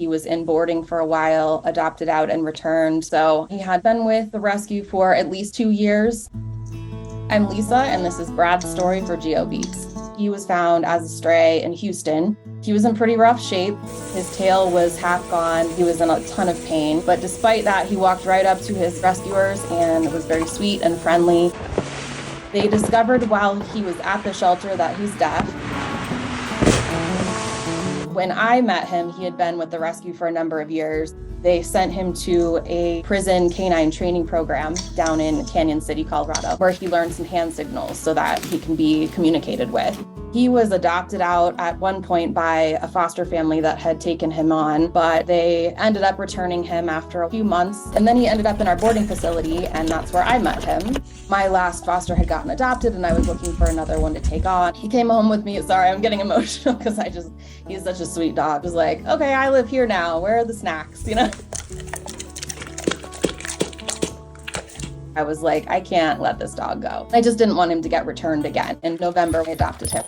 He was in boarding for a while, adopted out and returned. So he had been with the rescue for at least 2 years. I'm Lisa, and this is Brad's story for GeoBeats. He was found as a stray in Houston. He was in pretty rough shape. His tail was half gone. He was in a ton of pain. But despite that, he walked right up to his rescuers and was very sweet and friendly. They discovered while he was at the shelter that he's deaf. When I met him, he had been with the rescue for a number of years. They sent him to a prison canine training program down in Canyon City, Colorado, where he learned some hand signals so that he can be communicated with. He was adopted out at one point by a foster family that had taken him on, but they ended up returning him after a few months. And then he ended up in our boarding facility, and that's where I met him. My last foster had gotten adopted, and I was looking for another one to take on. He came home with me. Sorry, I'm getting emotional because he's such a sweet dog. He was like, okay, I live here now. Where are the snacks? I was like, I can't let this dog go. I just didn't want him to get returned again. In November, we adopted him.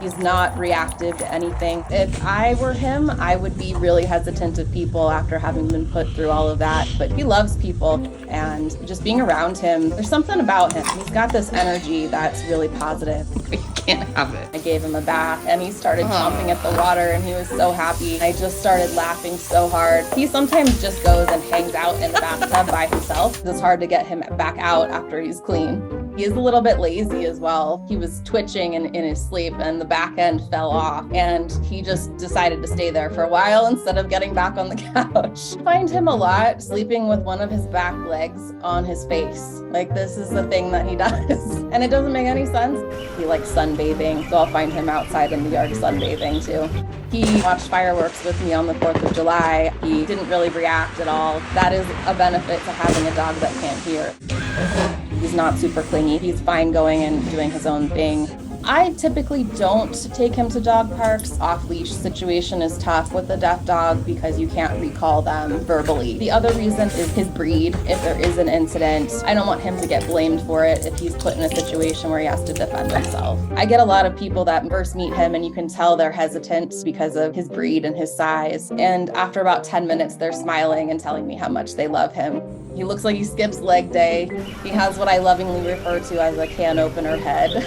He's not reactive to anything. If I were him, I would be really hesitant of people after having been put through all of that. But he loves people, and just being around him, there's something about him. He's got this energy that's really positive. You can't have it. I gave him a bath, and he started chomping at the water, and he was so happy. I just started laughing so hard. He sometimes just goes and hangs out in the bathtub by himself. It's hard to get him back out after he's clean. He is a little bit lazy as well. He was twitching in his sleep, and the back end fell off, and he just decided to stay there for a while instead of getting back on the couch. I find him a lot sleeping with one of his back legs on his face. Like, this is the thing that he does. And it doesn't make any sense. He likes sunbathing, so I'll find him outside in the yard sunbathing too. He watched fireworks with me on the 4th of July. He didn't really react at all. That is a benefit to having a dog that can't hear. He's not super clingy. He's fine going and doing his own thing. I typically don't take him to dog parks. Off-leash situation is tough with a deaf dog because you can't recall them verbally. The other reason is his breed. If there is an incident, I don't want him to get blamed for it if he's put in a situation where he has to defend himself. I get a lot of people that first meet him and you can tell they're hesitant because of his breed and his size. And after about 10 minutes, they're smiling and telling me how much they love him. He looks like he skips leg day. He has what I lovingly refer to as a can opener head.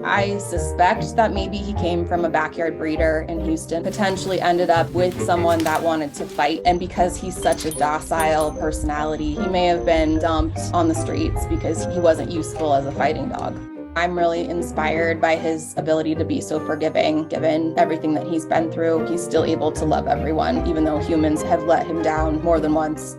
I suspect that maybe he came from a backyard breeder in Houston, potentially ended up with someone that wanted to fight. And because he's such a docile personality, he may have been dumped on the streets because he wasn't useful as a fighting dog. I'm really inspired by his ability to be so forgiving. Given everything that he's been through, he's still able to love everyone, even though humans have let him down more than once.